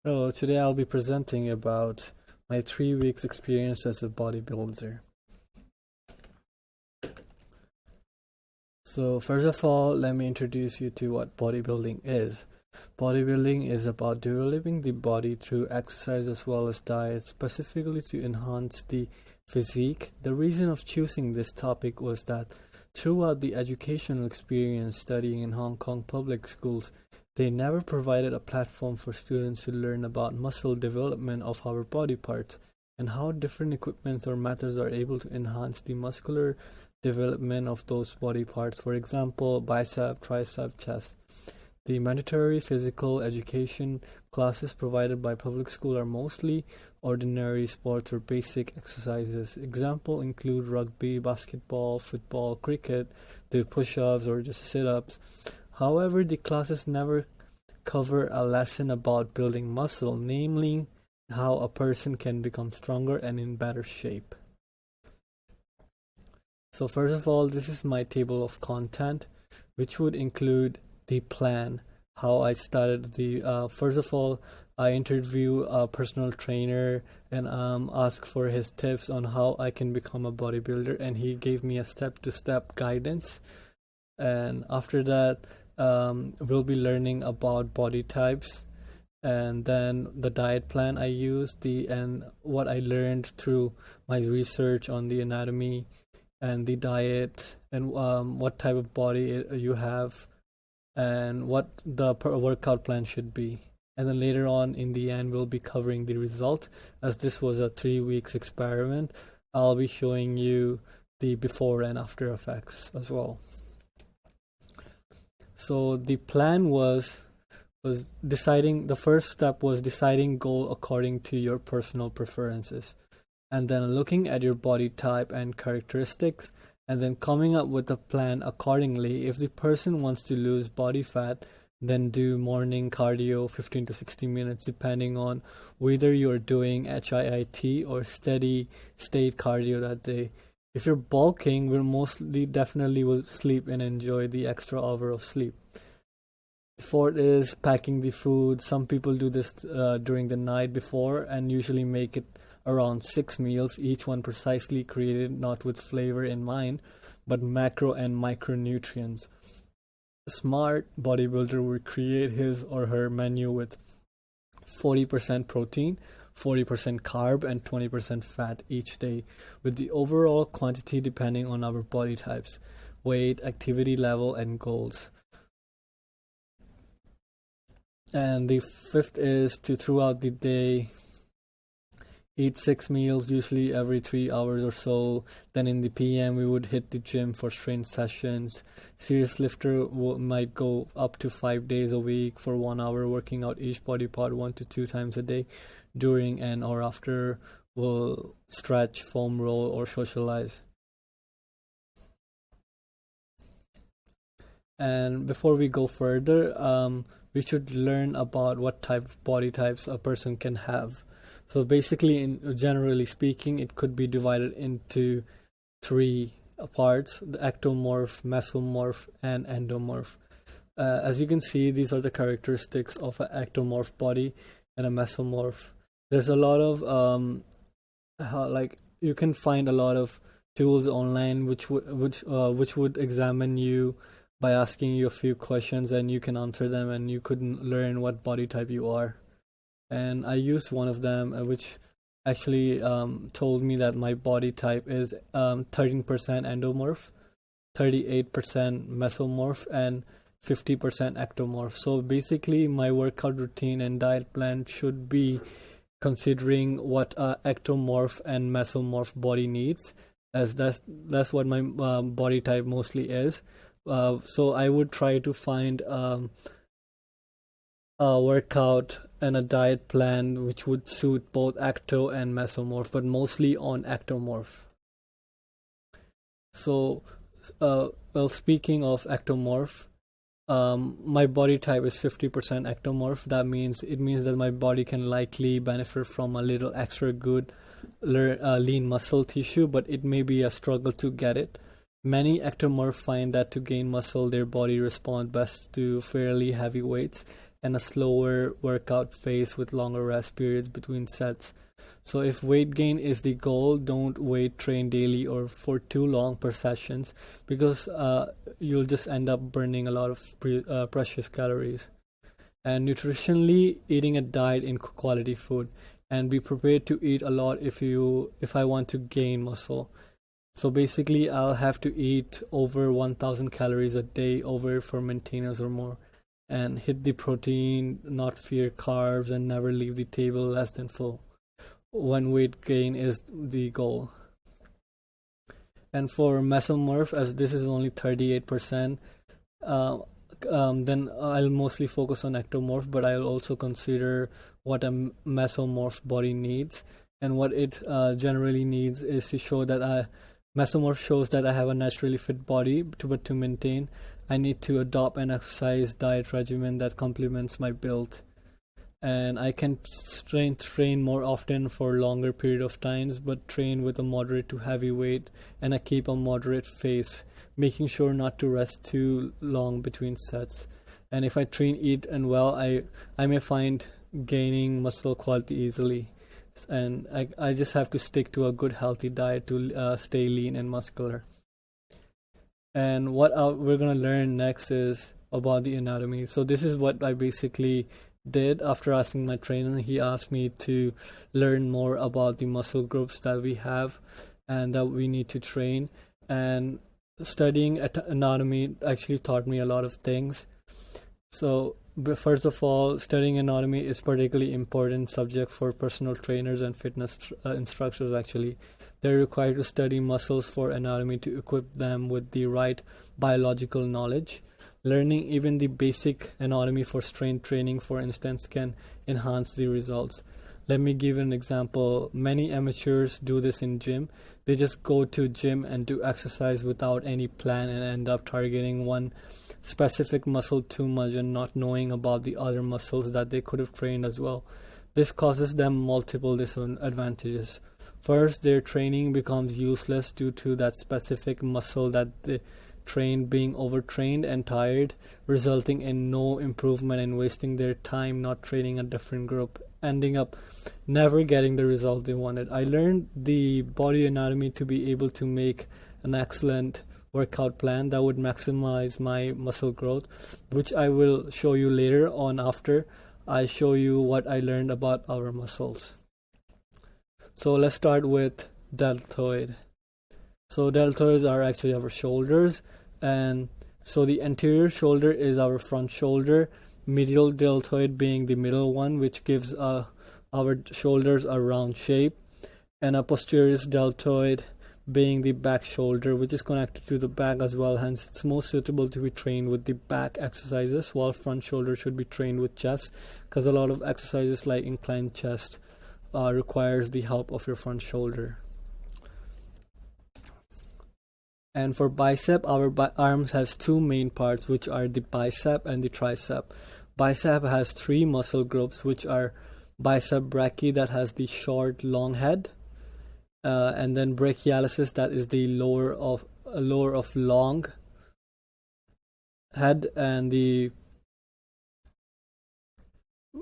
So today I'll be presenting about my 3 weeks experience as a bodybuilder. So first of all, let me introduce you to what bodybuilding is. Bodybuilding is about developing the body through exercise as well as diet, specifically to enhance the physique. The reason of choosing this topic was that throughout the educational experience studying in Hong Kong public schools, they never provided a platform for students to learn about muscle development of our body parts and how different equipments or methods are able to enhance the muscular development of those body parts. For example, bicep, tricep, chest. The mandatory physical education classes provided by public school are mostly ordinary sports or basic exercises. Examples include rugby, basketball, football, cricket, do push-ups or just sit-ups. However, the classes never cover a lesson about building muscle, namely how a person can become stronger and in better shape. So first of all, this is my table of content, which would include the plan, how I started first of all, I interview a personal trainer and ask for his tips on how I can become a bodybuilder, and he gave me a step-to-step guidance. And after that, we'll be learning about body types, and then the diet plan I used, and what I learned through my research on the anatomy and the diet, and what type of body you have, and what the workout plan should be. And then later on in the end, we'll be covering the result. As this was a 3 weeks experiment, I'll be showing you the before and after effects as well. So the plan was deciding, the first step was deciding goal according to your personal preferences, and then looking at your body type and characteristics, and then coming up with a plan accordingly. If the person wants to lose body fat, then do morning cardio 15 to 60 minutes depending on whether you're doing HIIT or steady state cardio that day. If you're bulking, we'll definitely will sleep and enjoy the extra hour of sleep. Fourth is packing the food. Some people do this during the night before and usually make it around 6 meals, each one precisely created not with flavor in mind, but macro and micronutrients. A smart bodybuilder would create his or her menu with 40% protein, 40% carb, and 20% fat each day, with the overall quantity depending on our body types, weight, activity level, and goals. And the fifth is to, throughout the day, eat 6 meals, usually every 3 hours or so. Then in the PM, we would hit the gym for strength sessions. Serious lifter might go up to 5 days a week for 1 hour, working out each body part 1 to 2 times a day. During and or after, we'll stretch, foam roll, or socialize. And before we go further, we should learn about what type of body types a person can have. So basically, generally speaking, it could be divided into 3 parts: the ectomorph, mesomorph, and endomorph. As you can see, these are the characteristics of an ectomorph body and a mesomorph. There's a lot of you can find a lot of tools online which would examine you by asking you a few questions, and you can answer them, and you could learn what body type you are. And I used one of them, which actually told me that my body type is 13% endomorph, 38% mesomorph, and 50% ectomorph. So basically, my workout routine and diet plan should be considering what ectomorph and mesomorph body needs, as that's what my body type mostly is. So I would try to find a workout and a diet plan which would suit both ecto and mesomorph, but mostly on ectomorph. So, speaking of ectomorph, my body type is 50% ectomorph. That means that my body can likely benefit from a little extra good lean muscle tissue, but it may be a struggle to get it. Many ectomorphs find that to gain muscle, their body responds best to fairly heavy weights, and a slower workout phase with longer rest periods between sets. So if weight gain is the goal, don't weight train daily or for too long per sessions, because you'll just end up burning a lot of precious calories. And nutritionally, eating a diet in quality food, and be prepared to eat a lot if I want to gain muscle. So basically, I'll have to eat over 1000 calories a day over for maintenance or more, and hit the protein, not fear carbs, and never leave the table less than full when weight gain is the goal. And for mesomorph, as this is only 38%, then I'll mostly focus on ectomorph, but I'll also consider what a mesomorph body needs. And what it generally needs is to show that mesomorph shows that I have a naturally fit body, but to maintain, I need to adopt an exercise diet regimen that complements my build. And I can train more often for longer period of times, but train with a moderate to heavy weight, and I keep a moderate pace, making sure not to rest too long between sets. And if I train, eat, and well, I may find gaining muscle quality easily. And I just have to stick to a good healthy diet to stay lean and muscular. And what we're going to learn next is about the anatomy. So this is what I basically did after asking my trainer. He asked me to learn more about the muscle groups that we have and that we need to train. And studying anatomy actually taught me a lot of things. So first of all, studying anatomy is particularly important subject for personal trainers and fitness instructors. Actually, they're required to study muscles for anatomy to equip them with the right biological knowledge. Learning even the basic anatomy for strength training, for instance, can enhance the results. Let me give an example. Many amateurs do this in gym. They just go to gym and do exercise without any plan and end up targeting one specific muscle too much and not knowing about the other muscles that they could have trained as well. This causes them multiple disadvantages. First, their training becomes useless due to that specific muscle that they trained being overtrained and tired, resulting in no improvement and wasting their time not training a different group, ending up never getting the result they wanted. I learned the body anatomy to be able to make an excellent workout plan that would maximize my muscle growth, which I will show you later on after I show you what I learned about our muscles. So let's start with deltoid. So deltoids are actually our shoulders, and so the anterior shoulder is our front shoulder, medial deltoid being the middle one, which gives our shoulders a round shape, and a posterior deltoid being the back shoulder, which is connected to the back as well. Hence, it's most suitable to be trained with the back exercises, while front shoulder should be trained with chest, because a lot of exercises like inclined chest requires the help of your front shoulder. And for bicep, our arms has two main parts, which are the bicep and the tricep. Bicep has three muscle groups, which are bicep brachii, that has the short, long head, and then brachialis, that is the lower of long head, and the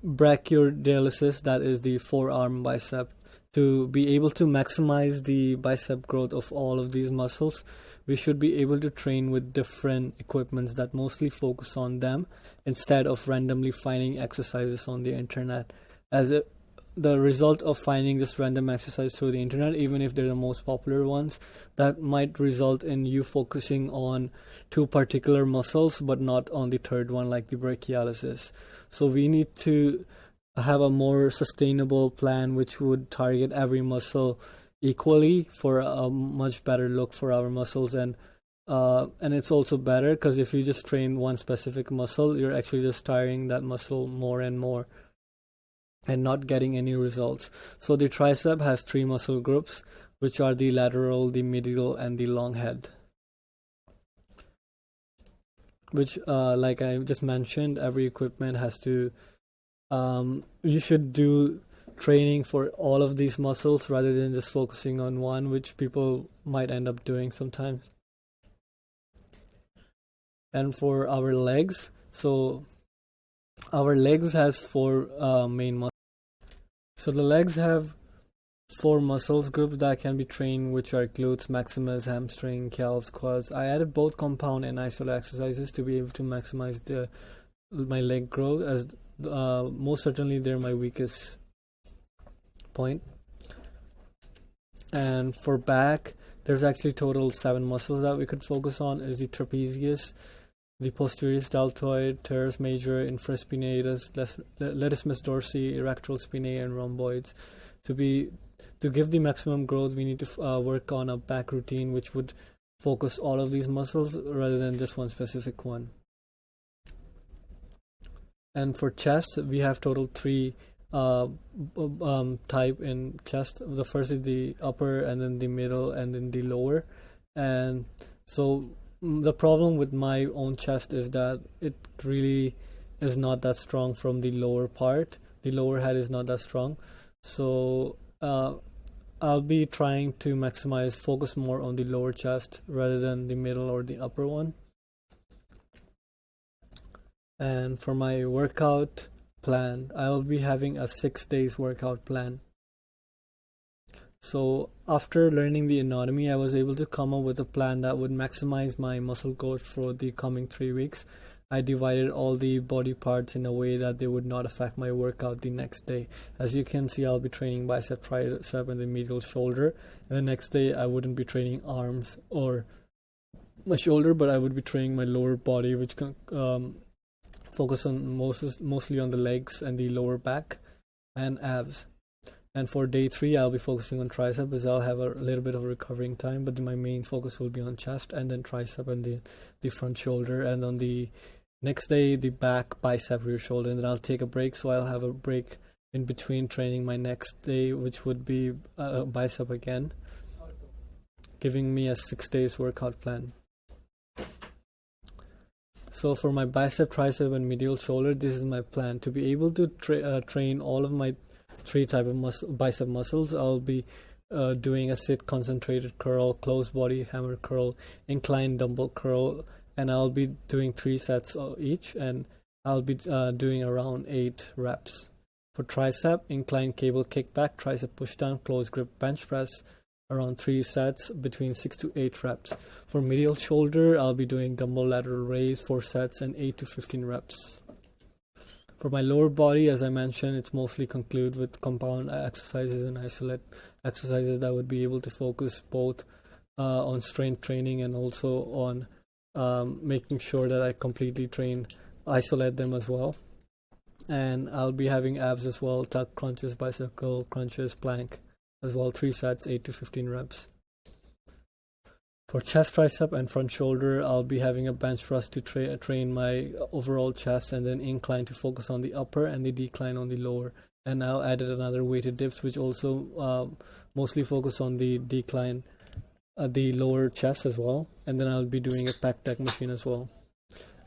brachioidalis, that is the forearm bicep. To be able to maximize the bicep growth of all of these muscles, we should be able to train with different equipments that mostly focus on them instead of randomly finding exercises on the internet. The result of finding just random exercise through the internet, even if they're the most popular ones, that might result in you focusing on two particular muscles but not on the third one, like the brachialis. So we need to have a more sustainable plan which would target every muscle equally for a much better look for our muscles. And it's also better because if you just train one specific muscle, you're actually just tiring that muscle more and more and not getting any results. So the tricep has three muscle groups, which are the lateral, the medial, and the long head, which like I just mentioned, every equipment has to you should do training for all of these muscles rather than just focusing on one, which people might end up doing sometimes. And for our legs, so Our legs has four main muscles. So the legs have four muscles groups that can be trained, which are glutes, maximus, hamstring, calves, quads. I added both compound and isolate exercises to be able to maximize my leg growth, as most certainly they're my weakest point. And for back, there's actually total 7 muscles that we could focus on. Is the trapezius, the posterior deltoid, teres major, infraspinatus, latissimus dorsi, erector spinae, and rhomboids. To give the maximum growth, we need to work on a back routine which would focus all of these muscles rather than just one specific one. And for chest, we have total 3 type in chest. The first is the upper, and then the middle, and then the lower. And so the problem with my own chest is that it really is not that strong from the lower part. The lower head is not that strong. So I'll be trying to focus more on the lower chest rather than the middle or the upper one. And for my workout plan, I'll be having a 6 days workout plan. So after learning the anatomy, I was able to come up with a plan that would maximize my muscle growth for the coming 3 weeks. I divided all the body parts in a way that they would not affect my workout the next day. As you can see, I'll be training bicep, tricep, and the medial shoulder. And the next day, I wouldn't be training arms or my shoulder, but I would be training my lower body, which can focus on mostly on the legs and the lower back and abs. And for day 3, I'll be focusing on tricep, as I'll have a little bit of recovering time, but my main focus will be on chest, and then tricep and the front shoulder. And on the next day, the back, bicep, rear shoulder, and then I'll take a break. So I'll have a break in between training my next day, which would be bicep again, giving me a 6 days workout plan. So for my bicep, tricep, and medial shoulder, this is my plan. To be able to train all of my 3 type of bicep muscles, I'll be doing a sit concentrated curl, closed body hammer curl, incline dumbbell curl, and I'll be doing 3 sets each, and I'll be doing around 8 reps. For tricep, incline cable kickback, tricep pushdown, close grip bench press, around 3 sets between 6 to 8 reps. For medial shoulder, I'll be doing dumbbell lateral raise, 4 sets and 8 to 15 reps. For my lower body, as I mentioned, it's mostly conclude with compound exercises and isolate exercises that would be able to focus both on strength training and also on making sure that I completely isolate them as well. And I'll be having abs as well, tuck crunches, bicycle crunches, plank as well, 3 sets, 8 to 15 reps. For chest, tricep, and front shoulder, I'll be having a bench press to train my overall chest, and then incline to focus on the upper and the decline on the lower. And I'll added another weighted dips, which also mostly focus on the decline, the lower chest as well. And then I'll be doing a pec deck machine as well.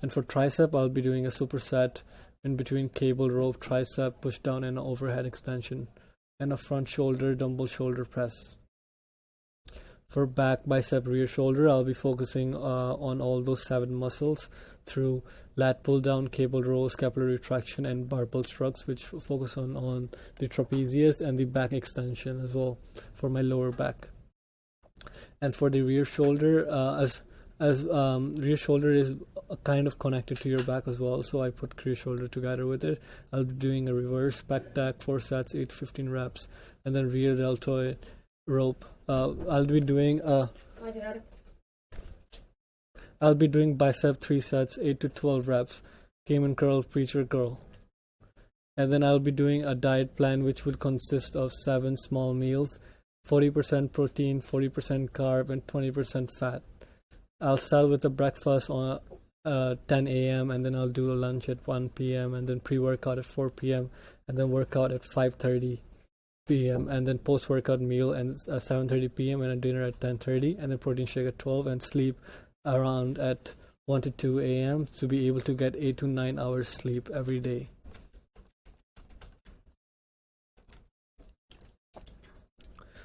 And for tricep, I'll be doing a superset in between cable rope, tricep, push down, and overhead extension, and a front shoulder dumbbell shoulder press. For back, bicep, rear shoulder, I'll be focusing on all those 7 muscles through lat pull down, cable row, scapular retraction, and barbell shrugs, which focus on the trapezius and the back extension as well for my lower back. And for the rear shoulder, as rear shoulder is kind of connected to your back as well, so I put rear shoulder together with it. I'll be doing a reverse back deck, 4 sets, 8 to 15 reps, and then rear deltoid rope. I'll be doing bicep 3 sets, 8 to 12 reps, Cayman curl, preacher curl. And then I'll be doing a diet plan which would consist of 7 small meals, 40% protein, 40% carb, and 20% fat. I'll start with a breakfast on 10 a.m. and then I'll do a lunch at 1 p.m. and then pre-workout at 4 p.m. and then workout at 5:30 p.m. and then post-workout meal and 7:30 p.m. and a dinner at 10:30 and then protein shake at 12 and sleep around at 1 to 2 a.m. to be able to get 8 to 9 hours sleep every day.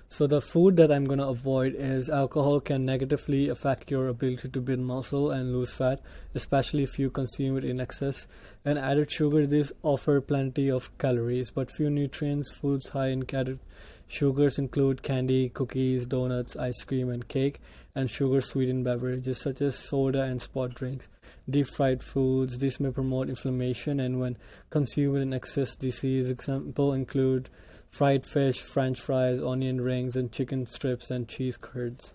So the food that I'm going to avoid is alcohol can negatively affect your ability to build muscle and lose fat, especially if you consume it in excess. And added sugar, these offer plenty of calories, but few nutrients. Foods high in added sugars include candy, cookies, donuts, ice cream, and cake, and sugar-sweetened beverages such as soda and sport drinks. Deep-fried foods, these may promote inflammation, and when consumed in excess, disease examples include fried fish, french fries, onion rings, and chicken strips and cheese curds.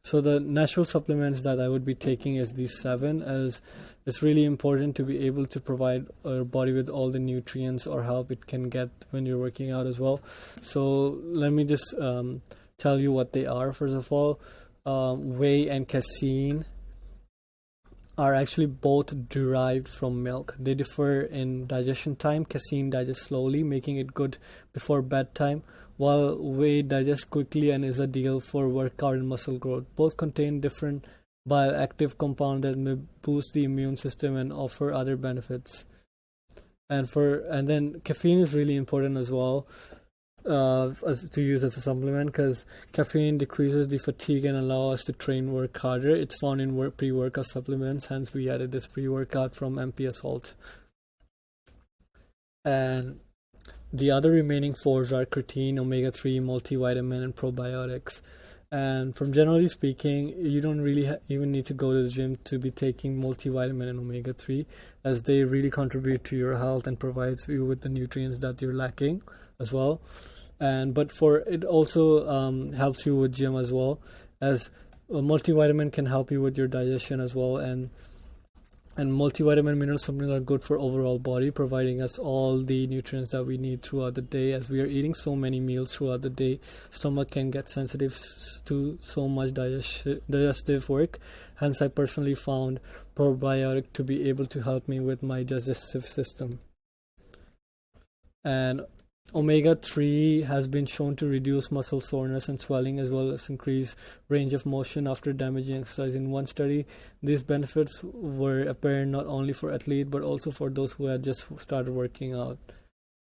So the natural supplements that I would be taking is these 7, as it's really important to be able to provide our body with all the nutrients or help it can get when you're working out as well. So let me just tell you what they are. First of all, whey and casein are actually both derived from milk. They differ in digestion time. Casein digests slowly, making it good before bedtime, while whey digests quickly and is ideal for workout and muscle growth. Both contain different bioactive compounds that may boost the immune system and offer other benefits. And then caffeine is really important as well, as to use as a supplement, because caffeine decreases the fatigue and allow us to work harder. It's found in pre-workout supplements, hence we added this pre-workout from MP Assault. And the other remaining 4s are creatine, omega-3, multivitamin, and probiotics. And from generally speaking, you don't really even need to go to the gym to be taking multivitamin and omega-3, as they really contribute to your health and provides you with the nutrients that you're lacking as well. But it also helps you with gym as well, as a multivitamin can help you with your digestion as well, and multivitamin mineral supplements are good for overall body, providing us all the nutrients that we need throughout the day. As we are eating so many meals throughout the day, stomach can get sensitive to so much digestive work. Hence I personally found probiotic to be able to help me with my digestive system. And omega-3 has been shown to reduce muscle soreness and swelling, as well as increase range of motion after damaging exercise. In one study, these benefits were apparent not only for athletes but also for those who had just started working out.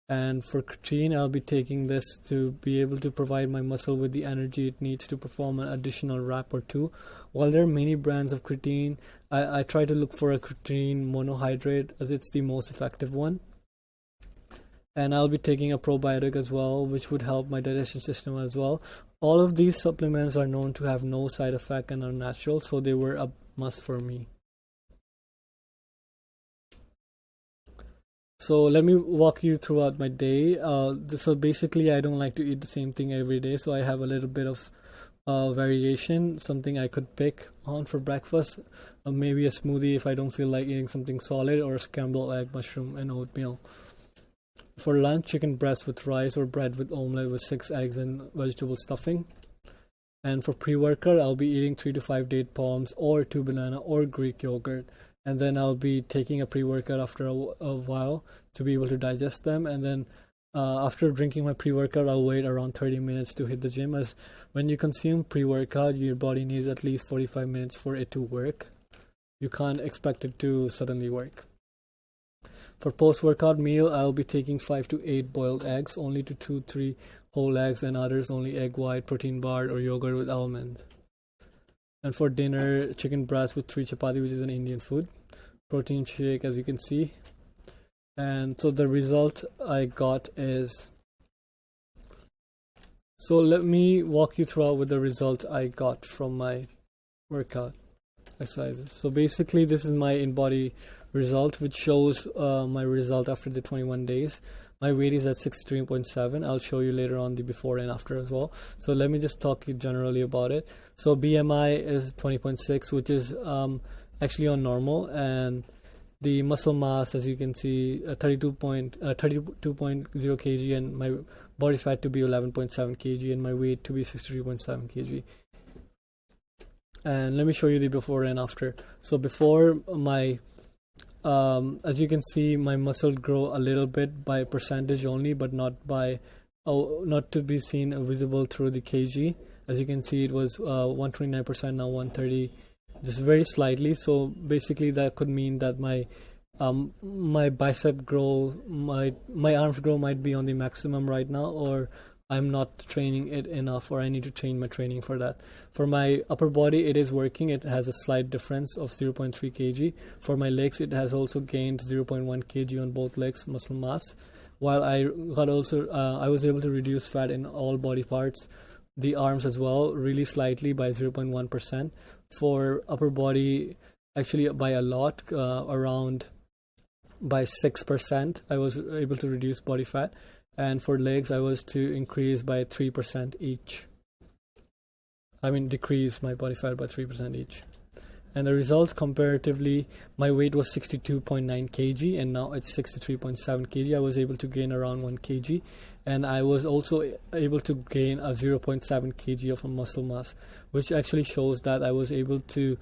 And for creatine, I'll be taking this to be able to provide my muscle with the energy it needs to perform an additional rep or 2. While there are many brands of creatine, I try to look for a creatine monohydrate, as it's the most effective one. And I'll be taking a probiotic as well, which would help my digestion system as well. All of these supplements are known to have no side effect and are natural, so they were a must for me. So let me walk you throughout my day. So basically, I don't like to eat the same thing every day, so I have a little bit of variation, something I could pick on for breakfast. Maybe a smoothie if I don't feel like eating something solid, or a scrambled egg, mushroom, and oatmeal. For lunch, chicken breast with rice or bread with omelette with 6 eggs and vegetable stuffing. And for pre-workout, I'll be eating 3 to 5 date palms or 2 banana or Greek yogurt. And then I'll be taking a pre-workout after a while to be able to digest them. And then after drinking my pre-workout, I'll wait around 30 minutes to hit the gym, as when you consume pre-workout, your body needs at least 45 minutes for it to work. You can't expect it to suddenly work. For post-workout meal, I'll be taking 5 to 8 boiled eggs, only to 2-3 whole eggs, and others only egg white, protein bar, or yogurt with almonds. And for dinner, chicken breast with 3 chapati, which is an Indian food. Protein shake, as you can see. And so the result I got is... So let me walk you through with the result I got from my workout exercises. So basically, this is my in-body result, which shows my result after the 21 days. My weight is at 63.7. I'll show you later on the before and after as well. So let me just talk to you generally about it. So BMI is 20.6, which is actually on normal, and the muscle mass, as you can see, 32.0 kg, and my body fat to be 11.7 kg, and my weight to be 63.7 kg. And let me show you the before and after. So before, my as you can see, my muscle grow a little bit by percentage only, but not to be seen visible through the kg. As you can see, it was 129%, now 130, just very slightly. So basically, that could mean that my bicep grow, my arms grow might be on the maximum right now, or I'm not training it enough, or I need to change my training for that. For my upper body, it is working. It has a slight difference of 0.3 kg. For my legs, it has also gained 0.1 kg on both legs muscle mass. While I was able to reduce fat in all body parts, the arms as well, really slightly by 0.1%. For upper body, actually by a lot, around by 6%, I was able to reduce body fat. And for legs, I was to increase by 3% each. Decrease my body fat by 3% each. And the result, comparatively, my weight was 62.9 kg and now it's 63.7 kg. I was able to gain around 1 kg, and I was also able to gain a 0.7 kg of muscle mass, which actually shows that I was able to,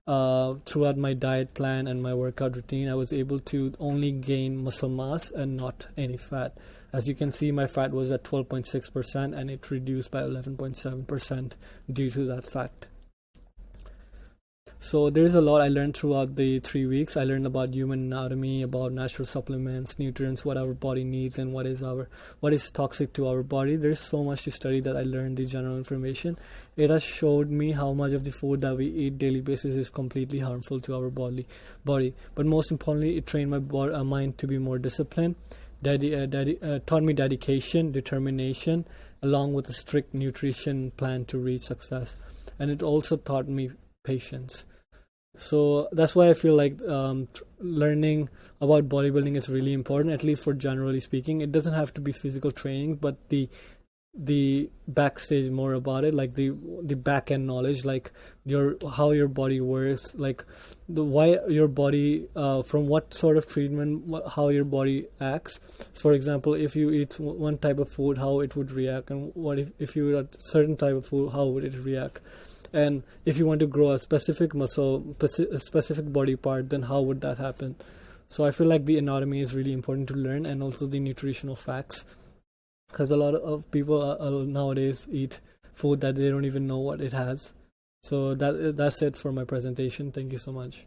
throughout my diet plan and my workout routine, I was able to only gain muscle mass and not any fat. As you can see, my fat was at 12.6% and it reduced by 11.7% due to that fact. So there's a lot I learned throughout the 3 weeks. I learned about human anatomy, about natural supplements, nutrients, what our body needs, and what is toxic to our body. There's so much to study that I learned the general information. It has showed me how much of the food that we eat daily basis is completely harmful to our body. But most importantly, it trained my mind to be more disciplined. Taught me dedication, determination, along with a strict nutrition plan to reach success. And it also taught me patience. So that's why I feel like learning about bodybuilding is really important, at least for generally speaking. It doesn't have to be physical training, but the backstage more about it, like the back end knowledge, like how your body works, like why your body, from what sort of treatment, how your body acts. For example, if you eat one type of food, how it would react, and what if you eat a certain type of food, how would it react. And if you want to grow a specific muscle, a specific body part, then how would that happen? So I feel like the anatomy is really important to learn, and also the nutritional facts, because a lot of people nowadays eat food that they don't even know what it has. So that's it for my presentation. Thank you so much.